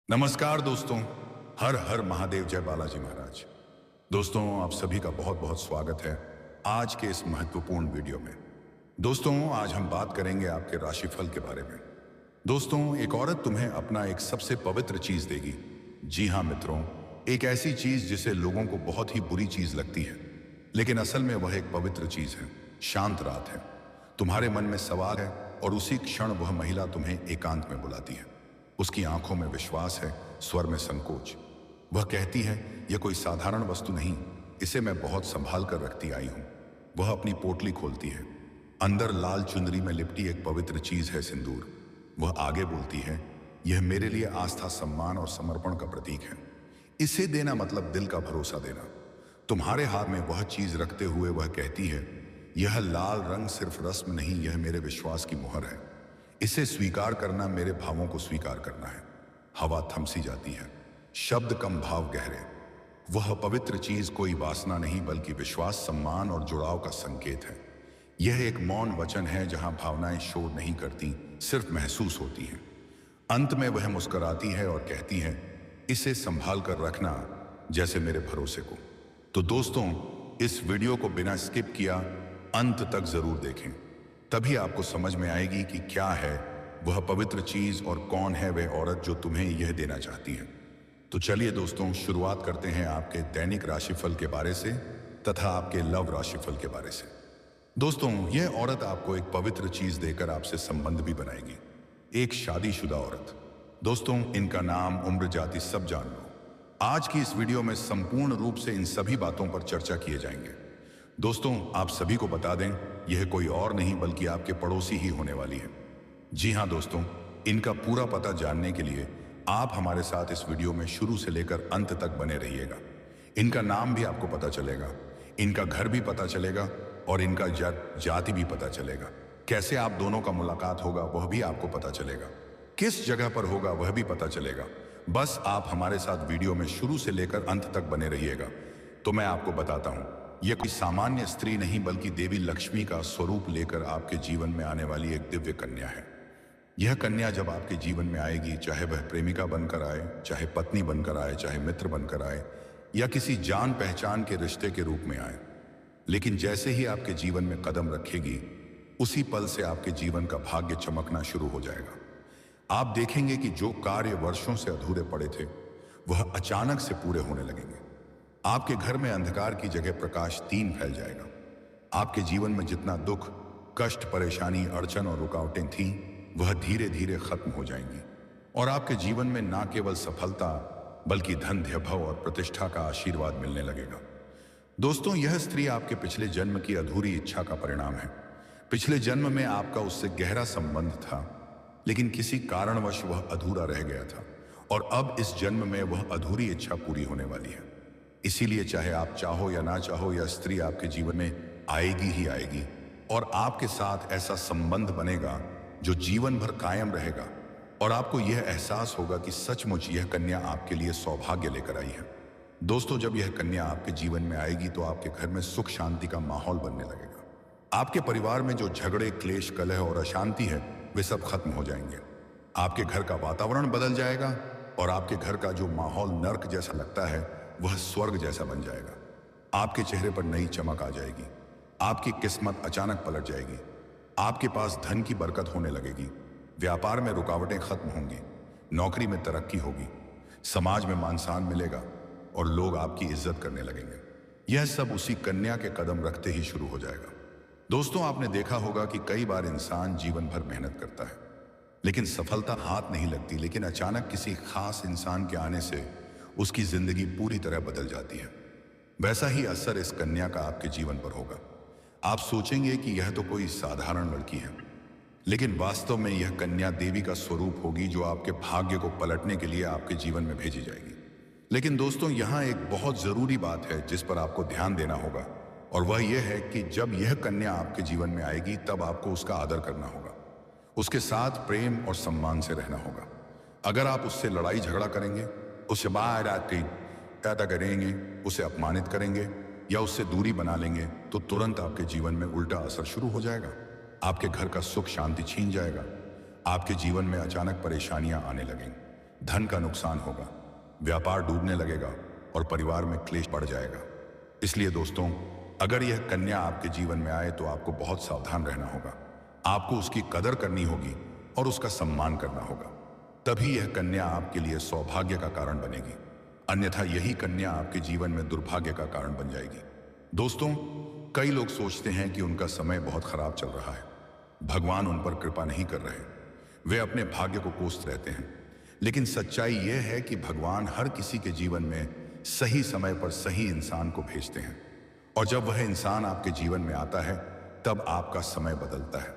नमस्कार दोस्तों। हर हर महादेव, जय बालाजी महाराज। दोस्तों, आप सभी का बहुत बहुत स्वागत है आज के इस महत्वपूर्ण वीडियो में। दोस्तों, आज हम बात करेंगे आपके राशिफल के बारे में। दोस्तों, एक औरत तुम्हें अपना एक सबसे पवित्र चीज देगी। जी हाँ मित्रों, एक ऐसी चीज जिसे लोगों को बहुत ही बुरी चीज लगती है, लेकिन असल में वह एक पवित्र चीज है। शांत रात है, तुम्हारे मन में सवाल है और उसी क्षण वह महिला तुम्हें एकांत में बुलाती है। उसकी आंखों में विश्वास है, स्वर में संकोच। वह कहती है, यह कोई साधारण वस्तु नहीं, इसे मैं बहुत संभाल कर रखती आई हूं। वह अपनी पोटली खोलती है। अंदर लाल चुनरी में लिपटी एक पवित्र चीज है, सिंदूर। वह आगे बोलती है, यह मेरे लिए आस्था, सम्मान और समर्पण का प्रतीक है। इसे देना मतलब दिल का भरोसा देना। तुम्हारे हाथ में वह चीज रखते हुए वह कहती है, यह लाल रंग सिर्फ रस्म नहीं, यह मेरे विश्वास की मुहर है। इसे स्वीकार करना मेरे भावों को स्वीकार करना है। हवा थम सी जाती है, शब्द कम, भाव गहरे। वह पवित्र चीज कोई वासना नहीं, बल्कि विश्वास, सम्मान और जुड़ाव का संकेत है। यह एक मौन वचन है जहां भावनाएं शोर नहीं करती, सिर्फ महसूस होती हैं। अंत में वह मुस्कुराती है और कहती है, इसे संभाल कर रखना जैसे मेरे भरोसे को। तो दोस्तों, इस वीडियो को बिना स्किप किया अंत तक जरूर देखें, तभी आपको समझ में आएगी कि क्या है वह पवित्र चीज और कौन है वह औरत जो तुम्हें यह देना चाहती है। तो चलिए दोस्तों, शुरुआत करते हैं आपके दैनिक राशिफल के बारे से तथा आपके लव राशिफल के बारे से। दोस्तों, यह औरत आपको एक पवित्र चीज देकर आपसे संबंध भी बनाएगी। एक शादीशुदा औरत। दोस्तों, इनका नाम, उम्र, जाति सब जान लो। आज की इस वीडियो में संपूर्ण रूप से इन सभी बातों पर चर्चा किए जाएंगे। दोस्तों, आप सभी को बता दें, यह कोई और नहीं बल्कि आपके पड़ोसी ही होने वाली है। जी हां दोस्तों, इनका पूरा पता जानने के लिए आप हमारे साथ इस वीडियो में शुरू से लेकर अंत तक बने रहिएगा। इनका नाम भी आपको पता चलेगा, इनका घर भी पता चलेगा और इनका जाति भी पता चलेगा। कैसे आप दोनों का मुलाकात होगा वह भी आपको पता चलेगा, किस जगह पर होगा वह भी पता चलेगा। बस आप हमारे साथ वीडियो में शुरू से लेकर अंत तक बने रहिएगा। तो मैं आपको बताता हूं, यह कोई सामान्य स्त्री नहीं बल्कि देवी लक्ष्मी का स्वरूप लेकर आपके जीवन में आने वाली एक दिव्य कन्या है। यह कन्या जब आपके जीवन में आएगी, चाहे वह प्रेमिका बनकर आए, चाहे पत्नी बनकर आए, चाहे मित्र बनकर आए या किसी जान पहचान के रिश्ते के रूप में आए, लेकिन जैसे ही आपके जीवन में कदम रखेगी, उसी पल से आपके जीवन का भाग्य चमकना शुरू हो जाएगा। आप देखेंगे कि जो कार्य वर्षों से अधूरे पड़े थे वह अचानक से पूरे होने लगेंगे। आपके घर में अंधकार की जगह प्रकाश तीन फैल जाएगा। आपके जीवन में जितना दुख, कष्ट, परेशानी, अड़चन और रुकावटें थीं, वह धीरे धीरे खत्म हो जाएंगी और आपके जीवन में ना केवल सफलता बल्कि धन, वैभव और प्रतिष्ठा का आशीर्वाद मिलने लगेगा। दोस्तों, यह स्त्री आपके पिछले जन्म की अधूरी इच्छा का परिणाम है। पिछले जन्म में आपका उससे गहरा संबंध था, लेकिन किसी कारणवश वह अधूरा रह गया था और अब इस जन्म में वह अधूरी इच्छा पूरी होने वाली है। इसीलिए चाहे आप चाहो या ना चाहो, यह स्त्री आपके जीवन में आएगी ही आएगी और आपके साथ ऐसा संबंध बनेगा जो जीवन भर कायम रहेगा और आपको यह एहसास होगा कि सचमुच यह कन्या आपके लिए सौभाग्य लेकर आई है। दोस्तों, जब यह कन्या आपके जीवन में आएगी तो आपके घर में सुख शांति का माहौल बनने लगेगा। आपके परिवार में जो झगड़े, क्लेश, कलह और अशांति है वे सब खत्म हो जाएंगे। आपके घर का वातावरण बदल जाएगा और आपके घर का जो माहौल नर्क जैसा लगता है वह स्वर्ग जैसा बन जाएगा। आपके चेहरे पर नई चमक आ जाएगी, आपकी किस्मत अचानक पलट जाएगी, आपके पास धन की बरकत होने लगेगी, व्यापार में रुकावटें खत्म होंगी, नौकरी में तरक्की होगी, समाज में मान सम्मान मिलेगा और लोग आपकी इज्जत करने लगेंगे। यह सब उसी कन्या के कदम रखते ही शुरू हो जाएगा। दोस्तों, आपने देखा होगा कि कई बार इंसान जीवन भर मेहनत करता है लेकिन सफलता हाथ नहीं लगती, लेकिन अचानक किसी खास इंसान के आने से उसकी जिंदगी पूरी तरह बदल जाती है। वैसा ही असर इस कन्या का आपके जीवन पर होगा। आप सोचेंगे कि यह तो कोई साधारण लड़की है, लेकिन वास्तव में यह कन्या देवी का स्वरूप होगी जो आपके भाग्य को पलटने के लिए आपके जीवन में भेजी जाएगी। लेकिन दोस्तों, यहाँ एक बहुत जरूरी बात है जिस पर आपको ध्यान देना होगा और वह यह है कि जब यह कन्या आपके जीवन में आएगी तब आपको उसका आदर करना होगा, उसके साथ प्रेम और सम्मान से रहना होगा। अगर आप उससे लड़ाई झगड़ा करेंगे, उसे बाहर आती पैदा करेंगे, उसे अपमानित करेंगे या उससे दूरी बना लेंगे तो तुरंत आपके जीवन में उल्टा असर शुरू हो जाएगा। आपके घर का सुख शांति छीन जाएगा, आपके जीवन में अचानक परेशानियां आने लगेंगी, धन का नुकसान होगा, व्यापार डूबने लगेगा और परिवार में क्लेश बढ़ जाएगा। इसलिए दोस्तों, अगर यह कन्या आपके जीवन में आए तो आपको बहुत सावधान रहना होगा। आपको उसकी कदर करनी होगी और उसका सम्मान करना होगा। तभी यह कन्या आपके लिए सौभाग्य का कारण बनेगी, अन्यथा यही कन्या आपके जीवन में दुर्भाग्य का कारण बन जाएगी। दोस्तों, कई लोग सोचते हैं कि उनका समय बहुत खराब चल रहा है, भगवान उन पर कृपा नहीं कर रहे, वे अपने भाग्य को कोसते रहते हैं। लेकिन सच्चाई यह है कि भगवान हर किसी के जीवन में सही समय पर सही इंसान को भेजते हैं, और जब वह इंसान आपके जीवन में आता है तब आपका समय बदलता है।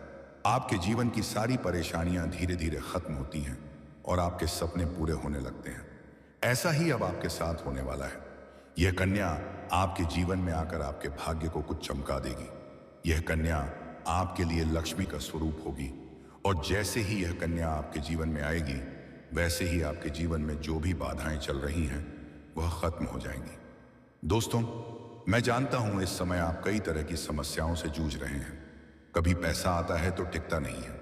आपके जीवन की सारी परेशानियां धीरे धीरे खत्म होती हैं और आपके सपने पूरे होने लगते हैं। ऐसा ही अब आपके साथ होने वाला है। यह कन्या आपके जीवन में आकर आपके भाग्य को कुछ चमका देगी। यह कन्या आपके लिए लक्ष्मी का स्वरूप होगी, और जैसे ही यह कन्या आपके जीवन में आएगी वैसे ही आपके जीवन में जो भी बाधाएं चल रही हैं वह खत्म हो जाएंगी। दोस्तों, मैं जानता हूं इस समय आप कई तरह की समस्याओं से जूझ रहे हैं। कभी पैसा आता है तो टिकता नहीं है,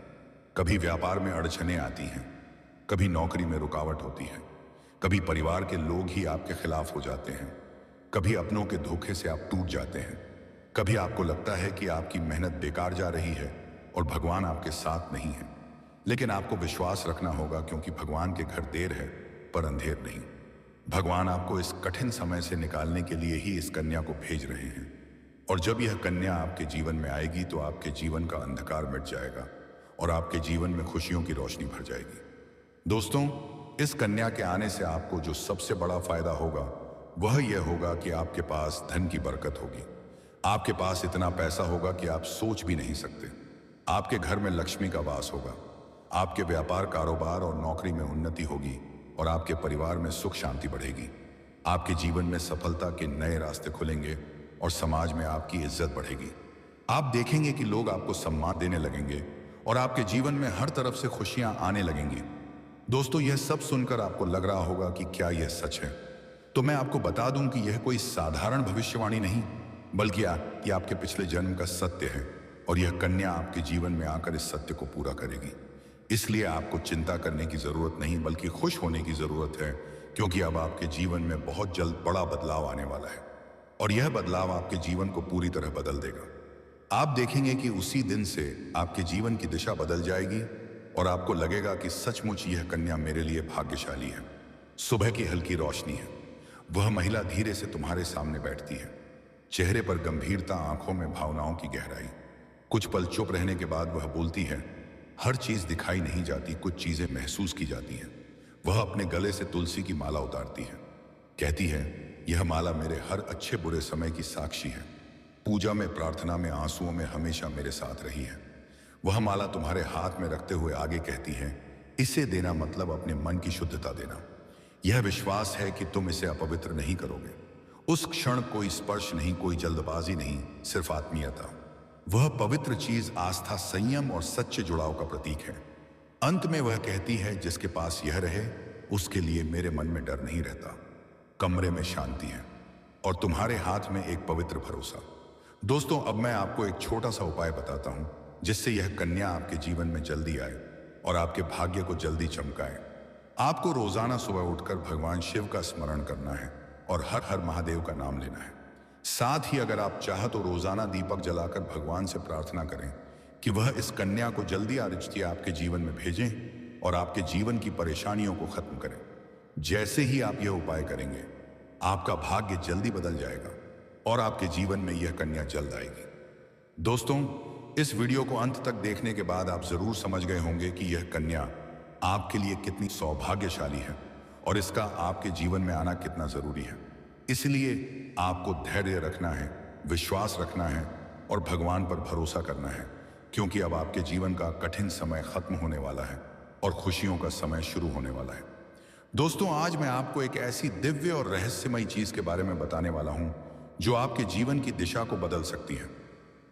कभी व्यापार में अड़चनें आती हैं, कभी नौकरी में रुकावट होती है, कभी परिवार के लोग ही आपके खिलाफ हो जाते हैं, कभी अपनों के धोखे से आप टूट जाते हैं, कभी आपको लगता है कि आपकी मेहनत बेकार जा रही है और भगवान आपके साथ नहीं है। लेकिन आपको विश्वास रखना होगा, क्योंकि भगवान के घर देर है पर अंधेर नहीं। भगवान आपको इस कठिन समय से निकालने के लिए ही इस कन्या को भेज रहे हैं, और जब यह कन्या आपके जीवन में आएगी तो आपके जीवन का अंधकार मिट जाएगा और आपके जीवन में खुशियों की रोशनी भर जाएगी। दोस्तों, इस कन्या के आने से आपको जो सबसे बड़ा फायदा होगा वह यह होगा कि आपके पास धन की बरकत होगी। आपके पास इतना पैसा होगा कि आप सोच भी नहीं सकते। आपके घर में लक्ष्मी का वास होगा, आपके व्यापार, कारोबार और नौकरी में उन्नति होगी और आपके परिवार में सुख शांति बढ़ेगी। आपके जीवन में सफलता के नए रास्ते खुलेंगे और समाज में आपकी इज्जत बढ़ेगी। आप देखेंगे कि लोग आपको सम्मान देने लगेंगे और आपके जीवन में हर तरफ से खुशियां आने लगेंगी। दोस्तों, यह सब सुनकर आपको लग रहा होगा कि क्या यह सच है? तो मैं आपको बता दूं कि यह कोई साधारण भविष्यवाणी नहीं, बल्कि ये आपके पिछले जन्म का सत्य है, और यह कन्या आपके जीवन में आकर इस सत्य को पूरा करेगी। इसलिए आपको चिंता करने की जरूरत नहीं, बल्कि खुश होने की जरूरत है, क्योंकि अब आपके जीवन में बहुत जल्द बड़ा बदलाव आने वाला है, और यह बदलाव आपके जीवन को पूरी तरह बदल देगा। आप देखेंगे कि उसी दिन से आपके जीवन की दिशा बदल जाएगी और आपको लगेगा कि सचमुच यह कन्या मेरे लिए भाग्यशाली है। सुबह की हल्की रोशनी है, वह महिला धीरे से तुम्हारे सामने बैठती है, चेहरे पर गंभीरता, आंखों में भावनाओं की गहराई। कुछ पल चुप रहने के बाद वह बोलती है, हर चीज दिखाई नहीं जाती, कुछ चीजें महसूस की जाती हैं। वह अपने गले से तुलसी की माला उतारती है, कहती है, यह माला मेरे हर अच्छे बुरे समय की साक्षी है। पूजा में, प्रार्थना में, आंसुओं में हमेशा मेरे साथ रही है। वह माला तुम्हारे हाथ में रखते हुए आगे कहती है, इसे देना मतलब अपने मन की शुद्धता देना। यह विश्वास है कि तुम इसे अपवित्र नहीं करोगे। उस क्षण कोई स्पर्श नहीं, कोई जल्दबाजी नहीं, सिर्फ आत्मीयता। वह पवित्र चीज आस्था, संयम और सच्चे जुड़ाव का प्रतीक है। अंत में वह कहती है, जिसके पास यह रहे उसके लिए मेरे मन में डर नहीं रहता, कमरे में शांति है और तुम्हारे हाथ में एक पवित्र भरोसा। दोस्तों, अब मैं आपको एक छोटा सा उपाय बताता हूं, जिससे यह कन्या आपके जीवन में जल्दी आए और आपके भाग्य को जल्दी चमकाए। आपको रोजाना सुबह उठकर भगवान शिव का स्मरण करना है और हर हर महादेव का नाम लेना है। साथ ही अगर आप चाह तो रोजाना दीपक जलाकर भगवान से प्रार्थना करें कि वह इस कन्या को जल्दी आरिज़्ति आपके जीवन में भेजें और आपके जीवन की परेशानियों को खत्म करें। जैसे ही आप यह उपाय करेंगे, आपका भाग्य जल्दी बदल जाएगा और आपके जीवन में यह कन्या जल्द आएगी। दोस्तों, इस वीडियो को अंत तक देखने के बाद आप जरूर समझ गए होंगे कि यह कन्या आपके लिए कितनी सौभाग्यशाली है और इसका आपके जीवन में आना कितना जरूरी है। इसलिए आपको धैर्य रखना है, विश्वास रखना है और भगवान पर भरोसा करना है, क्योंकि अब आपके जीवन का कठिन समय खत्म होने वाला है और खुशियों का समय शुरू होने वाला है। दोस्तों, आज मैं आपको एक ऐसी दिव्य और रहस्यमयी चीज के बारे में बताने वाला हूं जो आपके जीवन की दिशा को बदल सकती है।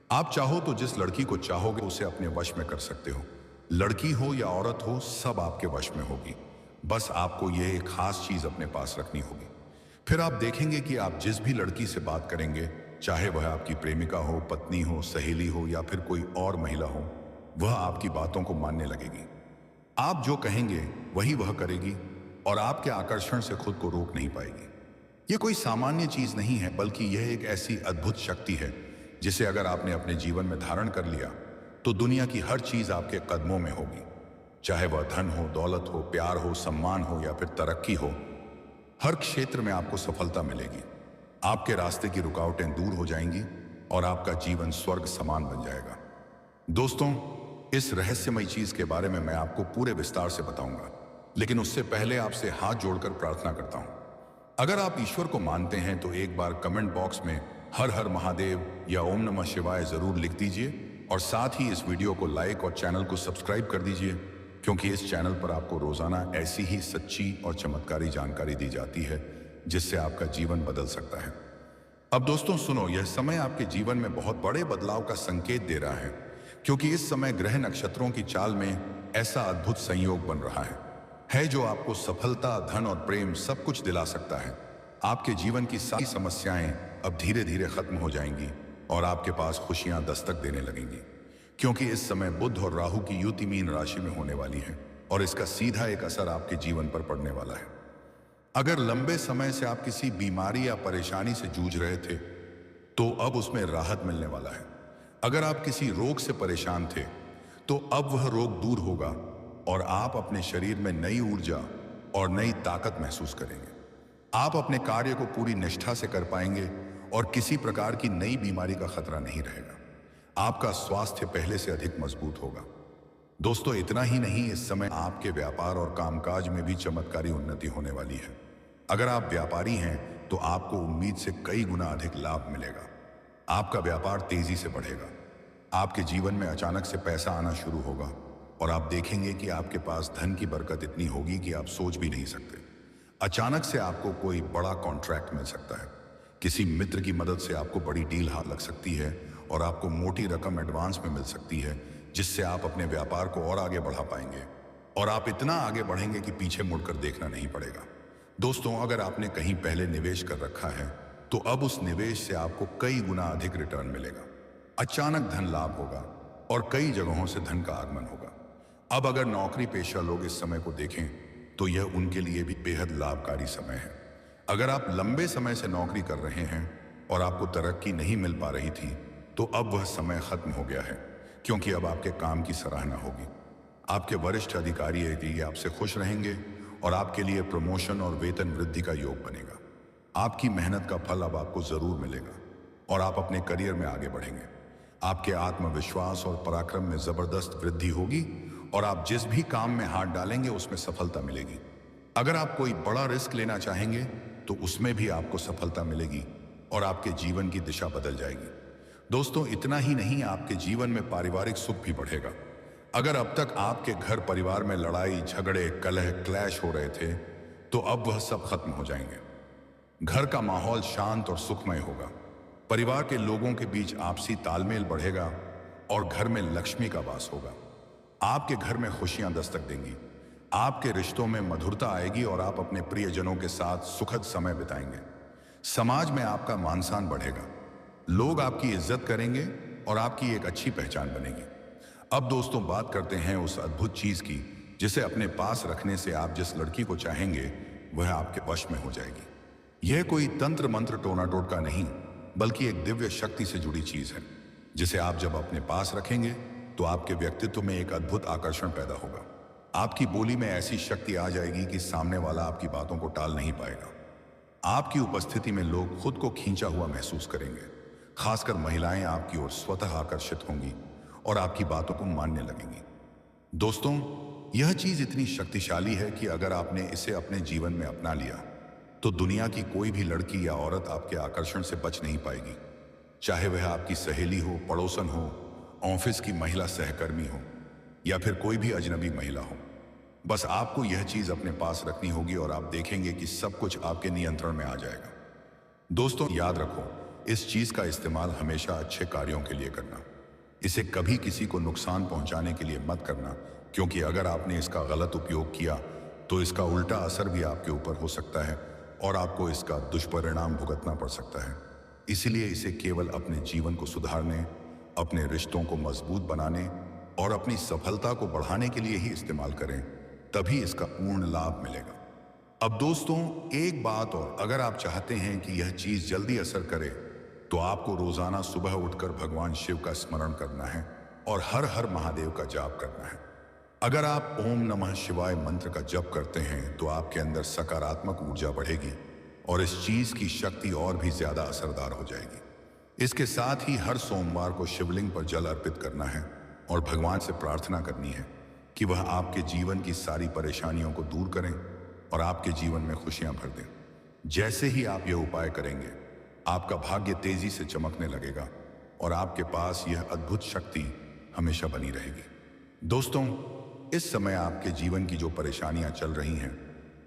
आप चाहो तो जिस लड़की को चाहोगे उसे अपने वश में कर सकते हो। लड़की हो या औरत हो, सब आपके वश में होगी। बस आपको यह एक खास चीज अपने पास रखनी होगी। फिर आप देखेंगे कि आप जिस भी लड़की से बात करेंगे, चाहे वह आपकी प्रेमिका हो, पत्नी हो, सहेली हो या फिर कोई और महिला हो, वह आपकी बातों को मानने लगेगी। आप जो कहेंगे वही वह करेगी और आपके आकर्षण से खुद को रोक नहीं पाएगी। यह कोई सामान्य चीज नहीं है, बल्कि यह एक ऐसी अद्भुत शक्ति है जिसे अगर आपने अपने जीवन में धारण कर लिया तो दुनिया की हर चीज आपके कदमों में होगी। चाहे वह धन हो, दौलत हो, प्यार हो, सम्मान हो या फिर तरक्की हो, हर क्षेत्र में आपको सफलता मिलेगी। आपके रास्ते की रुकावटें दूर हो जाएंगी और आपका जीवन स्वर्ग समान बन जाएगा। दोस्तों, इस रहस्यमय चीज के बारे में मैं आपको पूरे विस्तार से बताऊंगा, लेकिन उससे पहले आपसे हाथ जोड़कर प्रार्थना करता हूं। अगर आप ईश्वर को मानते हैं तो एक बार कमेंट बॉक्स में हर हर महादेव या ओम नमः शिवाय जरूर लिख दीजिए और साथ ही इस वीडियो को लाइक और चैनल को सब्सक्राइब कर दीजिए, क्योंकि इस चैनल पर आपको रोजाना ऐसी ही सच्ची और चमत्कारी जानकारी दी जाती है जिससे आपका जीवन बदल सकता है। अब दोस्तों सुनो, यह समय आपके जीवन में बहुत बड़े बदलाव का संकेत दे रहा है, क्योंकि इस समय ग्रह नक्षत्रों की चाल में ऐसा अद्भुत संयोग बन रहा है जो आपको सफलता, धन और प्रेम सब कुछ दिला सकता है। आपके जीवन की सारी समस्याएं अब धीरे धीरे खत्म हो जाएंगी और आपके पास खुशियां दस्तक देने लगेंगी, क्योंकि इस समय बुध और राहु की युति मीन राशि में होने वाली है और इसका सीधा एक असर आपके जीवन पर पड़ने वाला है। अगर लंबे समय से आप किसी बीमारी या परेशानी से जूझ रहे थे तो अब उसमें राहत मिलने वाला है। अगर आप किसी रोग से परेशान थे तो अब वह रोग दूर होगा और आप अपने शरीर में नई ऊर्जा और नई ताकत महसूस करेंगे। आप अपने कार्य को पूरी निष्ठा से कर पाएंगे और किसी प्रकार की नई बीमारी का खतरा नहीं रहेगा। आपका स्वास्थ्य पहले से अधिक मजबूत होगा। दोस्तों, इतना ही नहीं, इस समय आपके व्यापार और कामकाज में भी चमत्कारी उन्नति होने वाली है। अगर आप व्यापारी हैं तो आपको उम्मीद से कई गुना अधिक लाभ मिलेगा। आपका व्यापार तेजी से बढ़ेगा। आपके जीवन में अचानक से पैसा आना शुरू होगा और आप देखेंगे कि आपके पास धन की बरकत इतनी होगी कि आप सोच भी नहीं सकते। अचानक से आपको कोई बड़ा कॉन्ट्रैक्ट मिल सकता है। किसी मित्र की मदद से आपको बड़ी डील हाथ लग सकती है और आपको मोटी रकम एडवांस में मिल सकती है, जिससे आप अपने व्यापार को और आगे बढ़ा पाएंगे और आप इतना आगे बढ़ेंगे कि पीछे मुड़कर देखना नहीं पड़ेगा। दोस्तों, अगर आपने कहीं पहले निवेश कर रखा है तो अब उस निवेश से आपको कई गुना अधिक रिटर्न मिलेगा। अचानक धन लाभ होगा और कई जगहों से धन का आगमन होगा। अब अगर नौकरी पेशा लोग इस समय को देखें तो यह उनके लिए भी बेहद लाभकारी समय है। अगर आप लंबे समय से नौकरी कर रहे हैं और आपको तरक्की नहीं मिल पा रही थी तो अब वह समय खत्म हो गया है, क्योंकि अब आपके काम की सराहना होगी। आपके वरिष्ठ अधिकारी आपसे खुश रहेंगे और आपके लिए प्रमोशन और वेतन वृद्धि का योग बनेगा। आपकी मेहनत का फल अब आपको जरूर मिलेगा और आप अपने करियर में आगे बढ़ेंगे। आपके आत्मविश्वास और पराक्रम में जबरदस्त वृद्धि होगी और आप जिस भी काम में हाथ डालेंगे उसमें सफलता मिलेगी। अगर आप कोई बड़ा रिस्क लेना चाहेंगे तो उसमें भी आपको सफलता मिलेगी और आपके जीवन की दिशा बदल जाएगी। दोस्तों, इतना ही नहीं, आपके जीवन में पारिवारिक सुख भी बढ़ेगा। अगर अब तक आपके घर परिवार में लड़ाई झगड़े कलह क्लैश हो रहे थे तो अब वह सब खत्म हो जाएंगे। घर का माहौल शांत और सुखमय होगा। परिवार के लोगों के बीच आपसी तालमेल बढ़ेगा और घर में लक्ष्मी का वास होगा। आपके घर में खुशियां दस्तक देंगी। आपके रिश्तों में मधुरता आएगी और आप अपने प्रियजनों के साथ सुखद समय बिताएंगे। समाज में आपका मान सम्मान बढ़ेगा। लोग आपकी इज्जत करेंगे और आपकी एक अच्छी पहचान बनेगी। अब दोस्तों, बात करते हैं उस अद्भुत चीज की जिसे अपने पास रखने से आप जिस लड़की को चाहेंगे वह आपके वश में हो जाएगी। यह कोई तंत्र मंत्र टोना टोटका नहीं, बल्कि एक दिव्य शक्ति से जुड़ी चीज है, जिसे आप जब अपने पास रखेंगे तो आपके व्यक्तित्व में एक अद्भुत आकर्षण पैदा होगा। आपकी बोली में ऐसी शक्ति आ जाएगी कि सामने वाला आपकी बातों को टाल नहीं पाएगा। आपकी उपस्थिति में लोग खुद को खींचा हुआ महसूस करेंगे। खासकर महिलाएं आपकी ओर स्वतः आकर्षित होंगी और आपकी बातों को मानने लगेंगी। दोस्तों, यह चीज इतनी शक्तिशाली है कि अगर आपने इसे अपने जीवन में अपना लिया तो दुनिया की कोई भी लड़की या औरत आपके आकर्षण से बच नहीं पाएगी। चाहे वह आपकी सहेली हो, पड़ोसन हो, ऑफिस की महिला सहकर्मी हो या फिर कोई भी अजनबी महिला हो। बस आपको यह चीज अपने पास रखनी होगी और आप देखेंगे कि सब कुछ आपके नियंत्रण में आ जाएगा। दोस्तों, याद रखो, इस चीज का इस्तेमाल हमेशा अच्छे कार्यों के लिए करना। इसे कभी किसी को नुकसान पहुंचाने के लिए मत करना, क्योंकि अगर आपने इसका गलत उपयोग किया तो इसका उल्टा असर भी आपके ऊपर हो सकता है और आपको इसका दुष्परिणाम भुगतना पड़ सकता है। इसलिए इसे केवल अपने जीवन को सुधारने, अपने रिश्तों को मजबूत बनाने और अपनी सफलता को बढ़ाने के लिए ही इस्तेमाल करें, तभी इसका पूर्ण लाभ मिलेगा। अब दोस्तों, एक बात और, अगर आप चाहते हैं कि यह चीज जल्दी असर करे तो आपको रोजाना सुबह उठकर भगवान शिव का स्मरण करना है और हर हर महादेव का जाप करना है। अगर आप ओम नमः शिवाय मंत्र का जप करते हैं तो आपके अंदर सकारात्मक ऊर्जा बढ़ेगी और इस चीज की शक्ति और भी ज्यादा असरदार हो जाएगी। इसके साथ ही हर सोमवार को शिवलिंग पर जल अर्पित करना है और भगवान से प्रार्थना करनी है कि वह आपके जीवन की सारी परेशानियों को दूर करें और आपके जीवन में खुशियां भर दें। जैसे ही आप यह उपाय करेंगे, आपका भाग्य तेजी से चमकने लगेगा और आपके पास यह अद्भुत शक्ति हमेशा बनी रहेगी। दोस्तों, इस समय आपके जीवन की जो परेशानियां चल रही हैं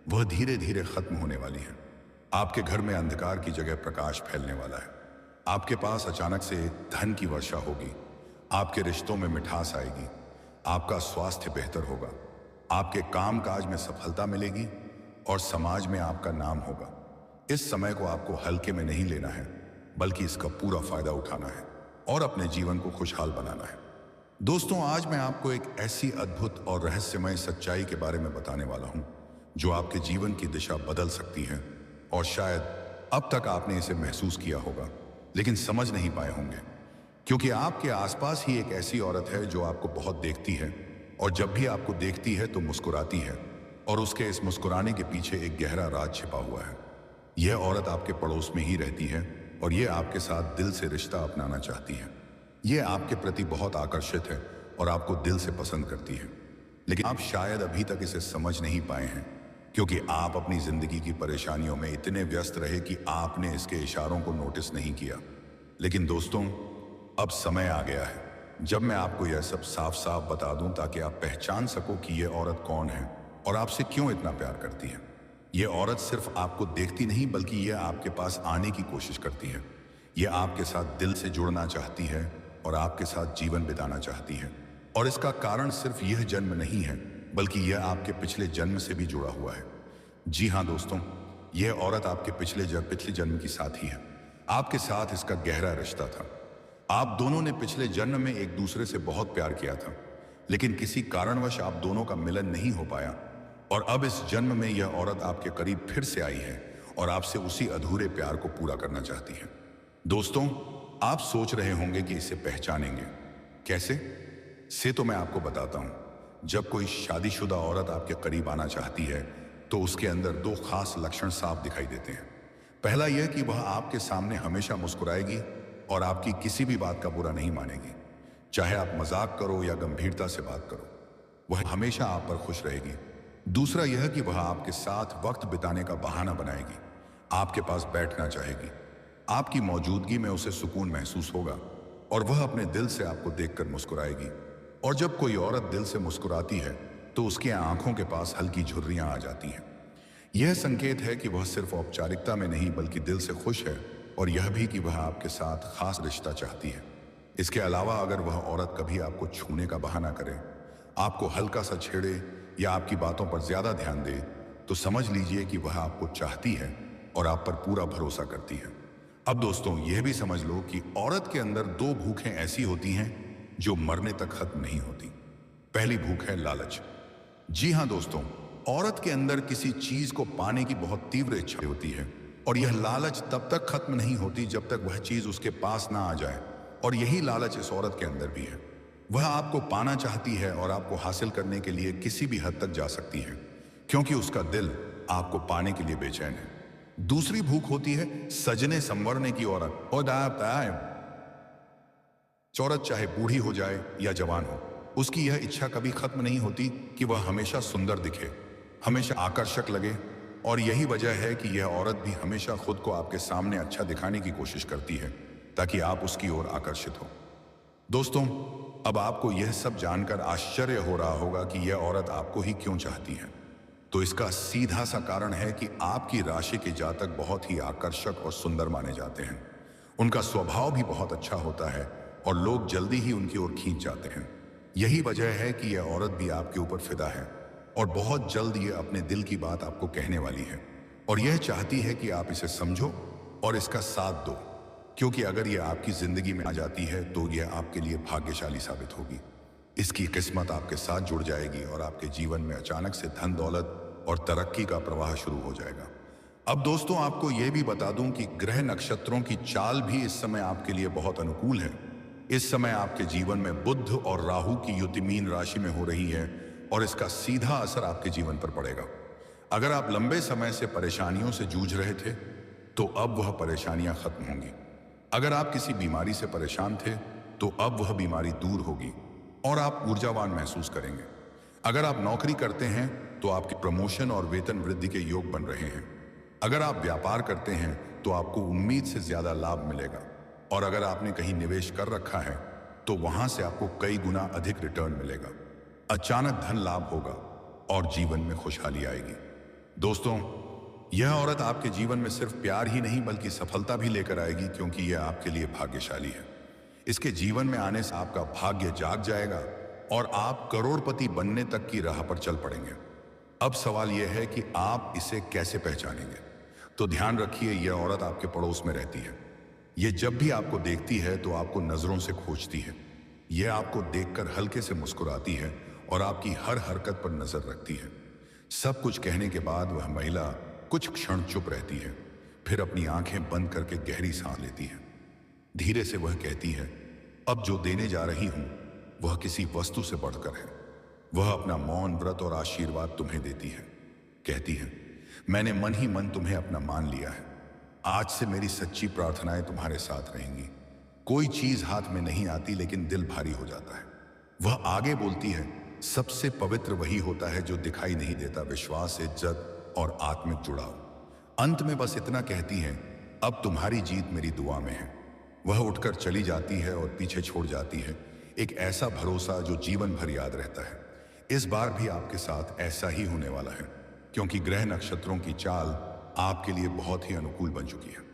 वह धीरे धीरे खत्म होने वाली हैं। आपके घर में अंधकार की जगह प्रकाश फैलने वाला है। आपके पास अचानक से धन की वर्षा होगी। आपके रिश्तों में मिठास आएगी। आपका स्वास्थ्य बेहतर होगा। आपके कामकाज में सफलता मिलेगी और समाज में आपका नाम होगा। इस समय को आपको हल्के में नहीं लेना है, बल्कि इसका पूरा फायदा उठाना है और अपने जीवन को खुशहाल बनाना है। दोस्तों, आज मैं आपको एक ऐसी अद्भुत और रहस्यमय सच्चाई के बारे में बताने वाला हूं जो आपके जीवन की दिशा बदल सकती है और शायद अब तक आपने इसे महसूस किया होगा लेकिन समझ नहीं पाए होंगे, क्योंकि आपके आसपास ही एक ऐसी औरत है जो आपको बहुत देखती है और जब भी आपको देखती है तो मुस्कुराती है और उसके इस मुस्कुराने के पीछे एक गहरा राज छिपा हुआ है। यह औरत आपके पड़ोस में ही रहती है और यह आपके साथ दिल से रिश्ता अपनाना चाहती है। यह आपके प्रति बहुत आकर्षित है और आपको दिल से पसंद करती है, लेकिन आप शायद अभी तक इसे समझ नहीं पाए हैं क्योंकि आप अपनी जिंदगी की परेशानियों में इतने व्यस्त रहे कि आपने इसके इशारों को नोटिस नहीं किया। लेकिन दोस्तों, अब समय आ गया है जब मैं आपको यह सब साफ साफ बता दूं ताकि आप पहचान सको कि यह औरत कौन है और आपसे क्यों इतना प्यार करती है। यह औरत सिर्फ आपको देखती नहीं बल्कि यह आपके पास आने की कोशिश करती है। यह आपके साथ दिल से जुड़ना चाहती है और आपके साथ जीवन बिताना चाहती है। और इसका कारण सिर्फ यह जन्म नहीं है बल्कि यह आपके पिछले जन्म से भी जुड़ा हुआ है। जी हाँ दोस्तों, यह औरत आपके पिछले जन्म की साथी है। आपके साथ इसका गहरा रिश्ता था। आप दोनों ने पिछले जन्म में एक दूसरे से बहुत प्यार किया था, लेकिन किसी कारणवश आप दोनों का मिलन नहीं हो पाया और अब इस जन्म में यह औरत आपके करीब फिर से आई है और आपसे उसी अधूरे प्यार को पूरा करना चाहती है। दोस्तों, आप सोच रहे होंगे कि इसे पहचानेंगे कैसे? से तो मैं आपको बताता हूं। जब कोई शादीशुदा औरत आपके करीब आना चाहती है तो उसके अंदर दो खास लक्षण साफ दिखाई देते हैं। पहला यह कि वह आपके सामने हमेशा मुस्कुराएगी और आपकी किसी भी बात का बुरा नहीं मानेगी। चाहे आप मजाक करो या गंभीरता से बात करो, वह हमेशा आप पर खुश रहेगी। दूसरा यह कि वह आपके साथ वक्त बिताने का बहाना बनाएगी। आपके पास बैठना चाहेगी। आपकी मौजूदगी में उसे सुकून महसूस होगा और वह अपने दिल से आपको देखकर मुस्कुराएगी। और जब कोई औरत दिल से मुस्कुराती है तो उसकी आंखों के पास हल्की झुर्रियां आ जाती हैं। यह संकेत है कि वह सिर्फ औपचारिकता में नहीं बल्कि दिल से खुश है और यह भी कि वह आपके साथ खास रिश्ता चाहती है। इसके अलावा अगर वह औरत कभी आपको छूने का बहाना करे, आपको हल्का सा छेड़े या आपकी बातों पर ज्यादा ध्यान दे, तो समझ लीजिए कि वह आपको चाहती है और आप पर पूरा भरोसा करती है। अब दोस्तों, यह भी समझ लो कि औरत के अंदर दो भूखें ऐसी होती हैं जो मरने तक खत्म नहीं होती। पहली भूख है लालच। जी हाँ दोस्तों, औरत के अंदर किसी चीज को पाने की बहुत तीव्र इच्छा होती है और यह लालच तब तक खत्म नहीं होती जब तक वह चीज उसके पास ना आ जाए। और यही लालच इस औरत के अंदर भी है। वह आपको पाना चाहती है और आपको हासिल करने के लिए किसी भी हद तक जा सकती है क्योंकि उसका दिल आपको पाने के लिए बेचैन है। दूसरी भूख होती है सजने संवरने की औरत। और औरत चाहे बूढ़ी हो जाए या जवान हो, उसकी यह इच्छा कभी खत्म नहीं होती कि वह हमेशा सुंदर दिखे, हमेशा आकर्षक लगे। और यही वजह है कि यह औरत भी हमेशा खुद को आपके सामने अच्छा दिखाने की कोशिश करती है ताकि आप उसकी ओर आकर्षित हो। दोस्तों, अब आपको यह सब जानकर आश्चर्य हो रहा होगा कि यह औरत आपको ही क्यों चाहती है। तो इसका सीधा सा कारण है कि आपकी राशि के जातक बहुत ही आकर्षक और सुंदर माने जाते हैं। उनका स्वभाव भी बहुत अच्छा होता है और लोग जल्दी ही उनकी ओर खींच जाते हैं। यही वजह है कि यह औरत भी आपके ऊपर फिदा है और बहुत जल्द ये अपने दिल की बात आपको कहने वाली है और यह चाहती है कि आप इसे समझो और इसका साथ दो, क्योंकि अगर यह आपकी जिंदगी में आ जाती है तो यह आपके लिए भाग्यशाली साबित होगी। इसकी किस्मत आपके साथ जुड़ जाएगी और आपके जीवन में अचानक से धन दौलत और तरक्की का प्रवाह शुरू हो जाएगा। अब दोस्तों आपको यह भी बता दूं कि ग्रह नक्षत्रों की चाल भी इस समय आपके लिए बहुत अनुकूल है। इस समय आपके जीवन में बुध और राहु की युति मीन राशि में हो रही है और इसका सीधा असर आपके जीवन पर पड़ेगा। अगर आप लंबे समय से परेशानियों से जूझ रहे थे तो अब वह परेशानियां खत्म होंगी। अगर आप किसी बीमारी से परेशान थे तो अब वह बीमारी दूर होगी और आप ऊर्जावान महसूस करेंगे। अगर आप नौकरी करते हैं तो आपकी प्रमोशन और वेतन वृद्धि के योग बन रहे हैं। अगर आप व्यापार करते हैं तो आपको उम्मीद से ज्यादा लाभ मिलेगा और अगर आपने कहीं निवेश कर रखा है तो वहां से आपको कई गुना अधिक रिटर्न मिलेगा। अचानक धन लाभ होगा और जीवन में खुशहाली आएगी। दोस्तों, यह औरत आपके जीवन में सिर्फ प्यार ही नहीं बल्कि सफलता भी लेकर आएगी, क्योंकि यह आपके लिए भाग्यशाली है। इसके जीवन में आने से आपका भाग्य जाग जाएगा और आप करोड़पति बनने तक की राह पर चल पड़ेंगे। अब सवाल यह है कि आप इसे कैसे पहचानेंगे। तो ध्यान रखिए, यह औरत आपके पड़ोस में रहती है। यह जब भी आपको देखती है तो आपको नजरों से खोजती है। यह आपको देखकर हल्के से मुस्कुराती है और आपकी हर हरकत पर नजर रखती है। सब कुछ कहने के बाद वह महिला कुछ क्षण चुप रहती है, फिर अपनी आंखें बंद करके गहरी सांस लेती है। धीरे से वह कहती है, अब जो देने जा रही हूं वह किसी वस्तु से बढ़कर है। वह अपना मौन, व्रत और आशीर्वाद तुम्हें देती है। कहती है, मैंने मन ही मन तुम्हें अपना मान लिया है। आज से मेरी सच्ची प्रार्थनाएं तुम्हारे साथ रहेंगी। कोई चीज हाथ में नहीं आती लेकिन दिल भारी हो जाता है। वह आगे बोलती है, सबसे पवित्र वही होता है जो दिखाई नहीं देता, विश्वास, इज्जत और आत्मिक जुड़ाव। अंत में बस इतना कहती है, अब तुम्हारी जीत मेरी दुआ में है। वह उठकर चली जाती है और पीछे छोड़ जाती है एक ऐसा भरोसा जो जीवन भर याद रहता है। इस बार भी आपके साथ ऐसा ही होने वाला है, क्योंकि ग्रह नक्षत्रों की चाल आपके लिए बहुत ही अनुकूल बन चुकी है।